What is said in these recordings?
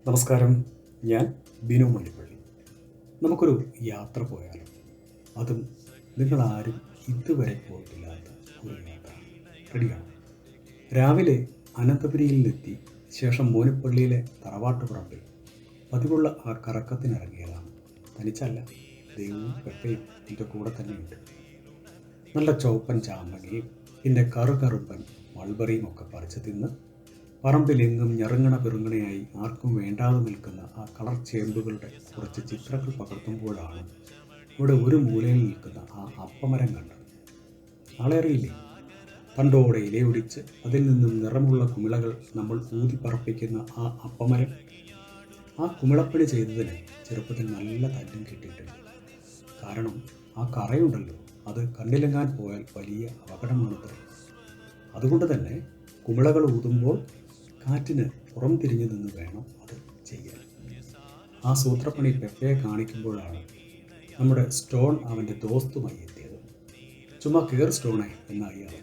നമസ്കാരം. ഞാൻ ബിനു മണിപ്പള്ളി. നമുക്കൊരു യാത്ര പോയാലോ? അതും നിങ്ങളാരും ഇതുവരെ പോയിട്ടില്ലാത്ത ഒരു യാത്ര. റെഡിയാണ്? രാവിലെ അനന്തപുരിയിലെത്തി ശേഷം മോനിപ്പള്ളിയിലെ തറവാട്ടുപറമ്പിൽ പതിവുള്ള ആ കറക്കത്തിനിറങ്ങിയതാണ്. തനിച്ചല്ല, ദൈവവും പെപ്പയും എൻ്റെ കൂടെ തന്നെയുണ്ട്. നല്ല ചുവപ്പൻ ചാമ്പങ്ങയും പിന്നെ കറുകറുപ്പൻ മൾബറിയും ഒക്കെ പറിച്ചു തിന്ന് പറമ്പിലെങ്ങും ഞറുങ്ങണ പെറുങ്ങണയായി ആർക്കും വേണ്ടാതെ നിൽക്കുന്ന ആ കളർ ചേമ്പുകളുടെ കുറച്ച് ചിത്രങ്ങൾ പകർത്തുമ്പോഴാണ് ഇവിടെ ഒരു മൂലയിൽ നിൽക്കുന്ന ആ അപ്പമരം കണ്ടത്. ആളേറിയില്ലേ? പണ്ടോടെ ഇലയൊടിച്ച് അതിൽ നിന്നും നിറമുള്ള കുമിളകൾ നമ്മൾ ഊതിപ്പറപ്പിക്കുന്ന ആ അപ്പമരം. ആ കുമിളപ്പണി ചെയ്തതിന് ചെറുപ്പത്തിൽ നല്ല തല്ലും കിട്ടിയിട്ടുണ്ട്. കാരണം ആ കറയുണ്ടല്ലോ, അത് കണ്ണിലെങ്ങാൻ പോയാൽ വലിയ അപകടമാണത്രേ. അതുകൊണ്ട് തന്നെ കുമിളകൾ ഊതുമ്പോൾ കാറ്റിന് പുറം തിരിഞ്ഞു നിന്ന് വേണം അത് ചെയ്യാൻ. ആ സൂത്രപ്പണി പെപ്പയെ കാണിക്കുമ്പോഴാണ് നമ്മുടെ സ്റ്റോൺ അവൻ്റെ ദോസ്തുമായി എത്തിയത്. ചുമ്മാ കയർ സ്റ്റോണേ എന്നായി അവൻ.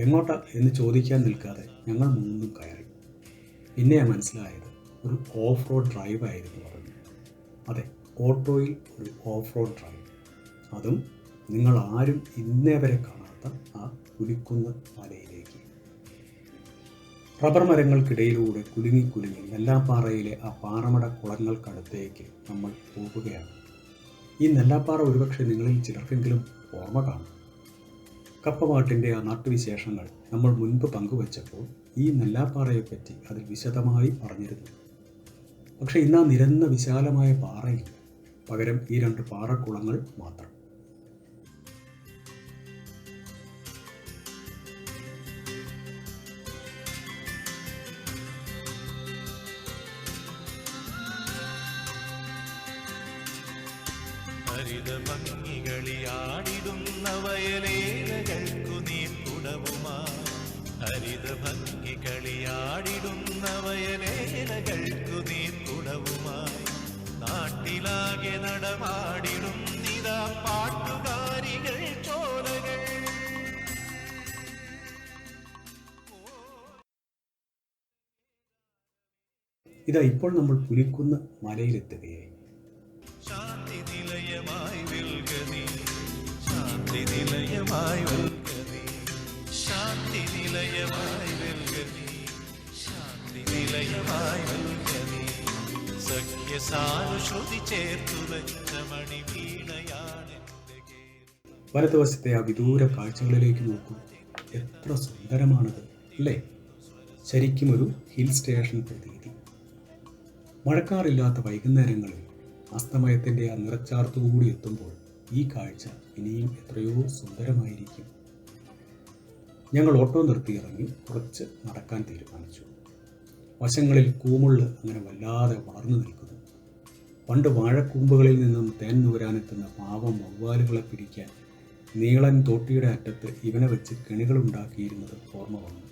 എങ്ങോട്ടാ എന്ന് ചോദിക്കാൻ നിൽക്കാതെ ഞങ്ങൾ മൂന്നും കയറി. പിന്നെയാണ് മനസ്സിലായത്, ഒരു ഓഫ് റോഡ് ഡ്രൈവ് ആയിരുന്നു പറഞ്ഞു. അതെ, ഓട്ടോയിൽ ഒരു ഓഫ് റോഡ് ഡ്രൈവ്. അതും നിങ്ങൾ ആരും ഇന്നേ വരെ കാണാത്ത ആ പുലിക്കുന്ന് മലയിലേക്ക്. റബ്ബർ മരങ്ങൾക്കിടയിലൂടെ കുലുങ്ങി നെല്ലാപ്പാറയിലെ ആ പാറമട കുളങ്ങൾക്കടുത്തേക്ക് നമ്മൾ പോകുകയാണ്. ഈ നെല്ലാപ്പാറ ഒരുപക്ഷെ നിങ്ങളിൽ ചിലർക്കെങ്കിലും ഓർമ്മ കാണും. കപ്പപാട്ടിൻ്റെ ആ നാട്ടുവിശേഷങ്ങൾ നമ്മൾ മുൻപ് പങ്കുവച്ചപ്പോൾ ഈ നെല്ലാപ്പാറയെപ്പറ്റി അതിൽ വിശദമായി പറഞ്ഞിരുന്നു. പക്ഷെ ഇന്ന് ആ നിരന്ന വിശാലമായ പാറയില്ല, പകരം ഈ 2 പാറക്കുളങ്ങൾ മാത്രം. ഹരിതഭംഗികളിയാടിടുന്ന വയലേലകൾക്കു നീർക്കുടവുമായി, ഹരിതഭംഗികളിയാടിടുന്ന വയലേലകൾക്കു നീർക്കുടവുമായി, നാട്ടിലാകെ നടമാടിടും നിതാ പാട്ടുകാരികൾ ചോലകൾ. ഇതാ ഇപ്പോൾ നമ്മൾ പുലിക്കുന്ന് മലയിലെത്തുകയായി. ശാന്തി നിലയമായി വിൽഗതി, ശാന്തി നിലയമായി വിൽഗതി, ശാന്തി നിലയമായി വിൽഗതി, ശാന്തി നിലയമായി വിൽഗതി. സഖ്യസാനുശ്രുതി ചേർത്തു വെച്ച മണിവീണയാണെന്റെ കേരളം. വലതുവശത്തെ ആ വിദൂര കാഴ്ചകളിലേക്ക് നോക്കൂ. എത്ര സുന്ദരമാണത് അല്ലേ? ശരിക്കും ഒരു ഹിൽ സ്റ്റേഷൻ പ്രതീതി. മഴക്കാറില്ലാത്ത വൈകുന്നേരങ്ങളിൽ അസ്തമയത്തിൻ്റെ ആ നിറച്ചാർത്തുകൂടി എത്തുമ്പോൾ ഈ കാഴ്ച ഇനിയും എത്രയോ സുന്ദരമായിരിക്കും. ഞങ്ങൾ ഓട്ടോ നിർത്തിയിറങ്ങി കുറച്ച് നടക്കാൻ തീരുമാനിച്ചു. വശങ്ങളിൽ കൂമുള്ള് അങ്ങനെ വല്ലാതെ വളർന്നു നിൽക്കുന്നു. പണ്ട് വാഴക്കൂമ്പുകളിൽ നിന്നും തേൻ നൂരാനെത്തുന്ന പാവം വവ്വാലുകളെ പിടിക്കാൻ നീളൻ തോട്ടിയുടെ അറ്റത്ത് ഇവനെ വെച്ച് കെണികളുണ്ടാക്കിയിരുന്നത് ഓർമ്മ വന്നു.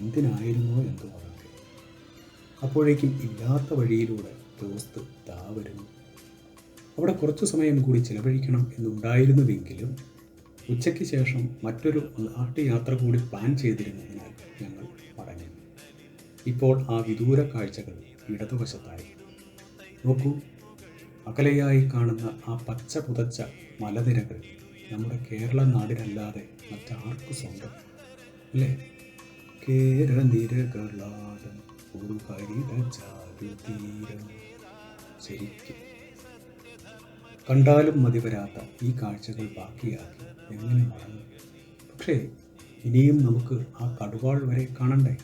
എന്തിനായിരുന്നോ എന്തോ അതൊക്കെ. അപ്പോഴേക്കും ഇല്ലാത്ത വഴിയിലൂടെ ദോസ്ത് ദാ വരുന്നു. അവിടെ കുറച്ചു സമയം കൂടി ചിലവഴിക്കണം എന്നുണ്ടായിരുന്നുവെങ്കിലും ഉച്ചയ്ക്ക് ശേഷം മറ്റൊരു നാട്ടുയാത്ര കൂടി പ്ലാൻ ചെയ്തിരുന്നതിനാൽ ഞങ്ങൾ മടങ്ങി. ഇപ്പോൾ ആ വിദൂര കാഴ്ചകൾ ഇടതുവശത്തായി. നോക്കൂ, അകലെയായി കാണുന്ന ആ പച്ച പുതച്ച മലനിരകൾ നമ്മുടെ കേരള നാടിനല്ലാതെ മറ്റാർക്കു സ്വന്തം അല്ലേ? കേരനിരകളാടും ഒരു ഹരിത ചാരുതീരം. ശരിക്കും കണ്ടാലും മതി വരാത്ത ഈ കാഴ്ചകൾ ബാക്കിയാക്കി എങ്ങനെ മറന്നു? പക്ഷേ ഇനിയും നമുക്ക് ആ കടുവാൾ വരെ കാണണ്ടേ?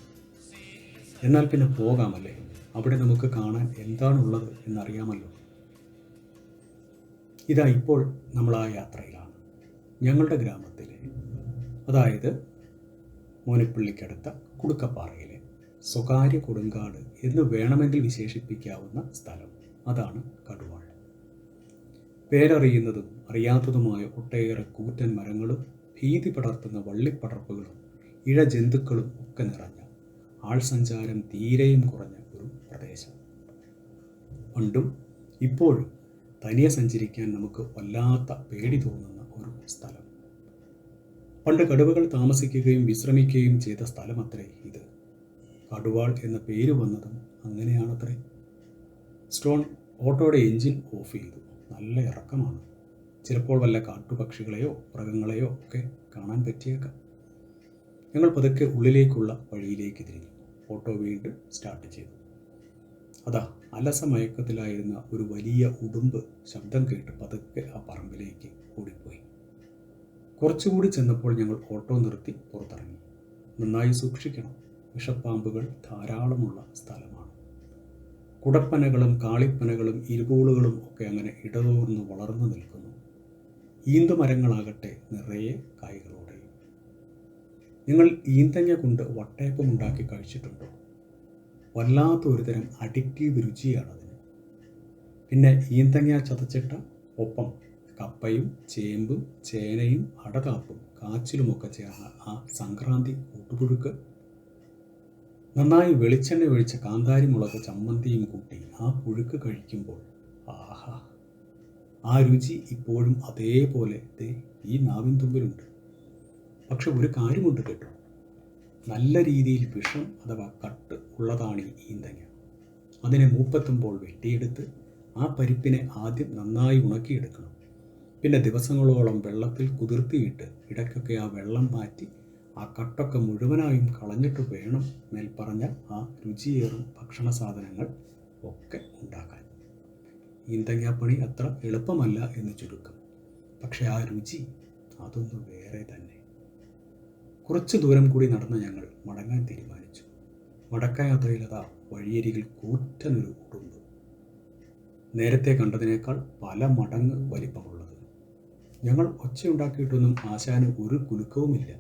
എന്നാൽ പിന്നെ പോകാമല്ലേ? അവിടെ നമുക്ക് കാണാൻ എന്താണുള്ളത് എന്നറിയാമല്ലോ. ഇതാ ഇപ്പോൾ നമ്മൾ ആ യാത്രയിലാണ്. ഞങ്ങളുടെ ഗ്രാമത്തിലെ, അതായത് മോനിപ്പള്ളിക്കടുത്ത കുടുക്കപ്പാറയിലെ സ്വകാര്യ കൊടുങ്കാട് എന്ന് വേണമെങ്കിൽ വിശേഷിപ്പിക്കാവുന്ന സ്ഥലം, അതാണ് കടുവാൾ. പേരറിയുന്നതും അറിയാത്തതുമായ ഒട്ടേറെ കൂറ്റൻ മരങ്ങളും ഭീതി പടർത്തുന്ന വള്ളിപ്പടർപ്പുകളും ഇഴജന്തുക്കളും ഒക്കെ നിറഞ്ഞ, ആൾ സഞ്ചാരം തീരെയും കുറഞ്ഞ ഒരു പ്രദേശം. പണ്ടും ഇപ്പോഴും തനിയെ സഞ്ചരിക്കാൻ നമുക്ക് വല്ലാത്ത പേടി തോന്നുന്ന ഒരു സ്ഥലം. പണ്ട് കടുവകൾ താമസിക്കുകയും വിശ്രമിക്കുകയും ചെയ്ത സ്ഥലമത്രേ ഇത്. കടുവാൾ എന്ന പേര് വന്നതും അങ്ങനെയാണത്രേ. സ്റ്റോൺ ഓട്ടോയുടെ എൻജിൻ ഓഫ് ചെയ്തു. നല്ല ഇറക്കമാണ്. ചിലപ്പോൾ വല്ല കാട്ടുപക്ഷികളെയോ മൃഗങ്ങളെയോ ഒക്കെ കാണാൻ പറ്റിയേക്കാം. ഞങ്ങൾ പതുക്കെ ഉള്ളിലേക്കുള്ള വഴിയിലേക്ക് തിരിഞ്ഞു. ഓട്ടോ വീണ്ടും സ്റ്റാർട്ട് ചെയ്തു. അതാ അലസമയക്കത്തിലായിരുന്ന ഒരു വലിയ ഉടുമ്പ് ശബ്ദം കേട്ട് പതുക്കെ ആ പറമ്പിലേക്ക് ഓടിപ്പോയി. കുറച്ചുകൂടി ചെന്നപ്പോൾ ഞങ്ങൾ ഓട്ടോ നിർത്തി പുറത്തിറങ്ങി. നന്നായി സൂക്ഷിക്കണം, വിഷപ്പാമ്പുകൾ ധാരാളമുള്ള സ്ഥലമാണ്. കുടപ്പനകളും കാളിപ്പനകളും ഇരുകൂളുകളും ഒക്കെ അങ്ങനെ ഇടതൂർന്ന് വളർന്നു നിൽക്കുന്നു. ഈന്തുമരങ്ങളാകട്ടെ നിറയെ കായ്കളോടെ. നിങ്ങൾ ഈന്തങ്ങ കൊണ്ട് വട്ടയപ്പം ഉണ്ടാക്കി കഴിച്ചിട്ടുണ്ടോ? വല്ലാത്ത ഒരുതരം അഡിക്റ്റീവ് രുചിയാണതിന്. പിന്നെ ഈന്തങ്ങ ചതച്ചിട്ട ഒപ്പം കപ്പയും ചേമ്പും ചേനയും അടകാപ്പും കാച്ചിലുമൊക്കെ ചേർന്ന ആ സംക്രാന്തി കൂട്ടുപുഴുക്ക്, നന്നായി വെളിച്ചെണ്ണ ഒഴിച്ച കാന്താരി മുളക് ചമ്മന്തിയും കൂട്ടി ആ പുഴുക്ക് കഴിക്കുമ്പോൾ ആഹാ, ആ രുചി ഇപ്പോഴും അതേപോലെ ഈ നാവിൻ തുമ്പിലുണ്ട്. പക്ഷെ ഒരു കാര്യമുണ്ട് കേട്ടോ, നല്ല രീതിയിൽ വിഷം അഥവാ കട്ട് ഉള്ളതാണ് ഈ ഈന്തങ്ങ. അതിനെ മൂപ്പെത്തുമ്പോൾ വെട്ടിയെടുത്ത് ആ പരിപ്പിനെ ആദ്യം നന്നായി ഉണക്കിയെടുക്കണം. പിന്നെ ദിവസങ്ങളോളം വെള്ളത്തിൽ കുതിർത്തിയിട്ട് ഇടയ്ക്കൊക്കെ ആ വെള്ളം മാറ്റി ആ കട്ടൊക്കെ മുഴുവനായും കളഞ്ഞിട്ട് വേണം മേൽപ്പറഞ്ഞ ആ രുചിയേറും ഭക്ഷണ സാധനങ്ങൾ ഒക്കെ ഉണ്ടാക്കാൻ. ഈന്തങ്ങാപ്പണി അത്ര എളുപ്പമല്ല എന്ന് ചുരുക്കം. പക്ഷെ ആ രുചി അതൊന്ന് വേറെ തന്നെ. കുറച്ച് ദൂരം കൂടി നടന്ന് ഞങ്ങൾ മടങ്ങാൻ തീരുമാനിച്ചു. മടക്കയാത്രയിലതാ വഴിയരികിൽ കൂറ്റനൊരു ഉടുമ്പ്. നേരത്തെ കണ്ടതിനേക്കാൾ പല മടങ്ങ് വലിപ്പമുള്ളത്. ഞങ്ങൾ ഒച്ചയുണ്ടാക്കിയിട്ടൊന്നും ആശാന് ഒരു കുലുക്കവുമില്ല.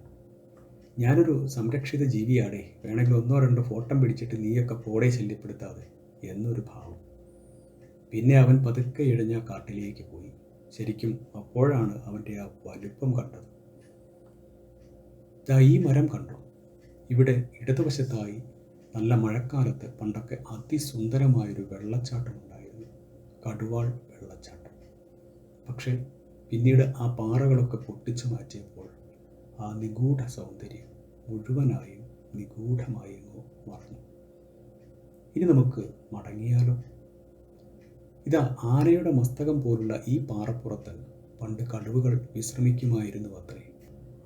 ഞാനൊരു സംരക്ഷിത ജീവിയാടേ, വേണമെങ്കിൽ 1-2 ഫോട്ടം പിടിച്ചിട്ട് നീയൊക്കെ പോടെ ശല്യപ്പെടുത്താതെ എന്നൊരു ഭാവം. പിന്നെ അവൻ പതുക്കെ ഇഴഞ്ഞ കാട്ടിലേക്ക് പോയി. ശരിക്കും അപ്പോഴാണ് അവൻ്റെ ആ വലുപ്പം കണ്ടത്. ഈ മരം കണ്ടോ? ഇവിടെ ഇടതുവശത്തായി നല്ല മഴക്കാലത്ത് പണ്ടൊക്കെ അതിസുന്ദരമായൊരു വെള്ളച്ചാട്ടം ഉണ്ടായിരുന്നു, കടുവാൾ വെള്ളച്ചാട്ടം. പക്ഷേ പിന്നീട് ആ പാറകളൊക്കെ പൊട്ടിച്ചു മാറ്റിയപ്പോൾ ആ നിഗൂഢ സൗന്ദര്യം മുഴുവനായും നിഗൂഢമായെങ്ങോ മറന്നു. ഇനി നമുക്ക് മടങ്ങിയാലോ? ഇതാ ആനയുടെ മസ്തകം പോലുള്ള ഈ പാറപ്പുറത്ത് പണ്ട് കടുവകൾ വിശ്രമിക്കുമായിരുന്നു അത്രേ.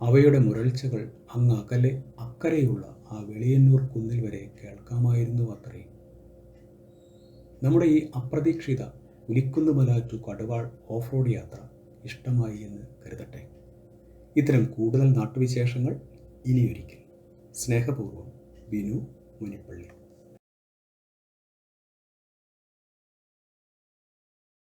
അവയുടെ മുരൾച്ചകൾ അങ്ങ് അകലെ അക്കരെയുള്ള ആ വെളിയന്നൂർ കുന്നിൽ വരെ കേൾക്കാമായിരുന്നു അത്രേ. നമ്മുടെ ഈ അപ്രതീക്ഷിത പുലിക്കുന്നുമല ടു കടുവാൾ ഓഫ് റോഡ് യാത്ര ഇഷ്ടമായി എന്ന് കരുതട്ടെ. ഇത്തരം കൂടുതൽ നാട്ടുവിശേഷങ്ങൾ ഇനിയൊരിക്കൽ. സ്നേഹപൂർവ്വം, ബിനു മുനിപ്പള്ളി.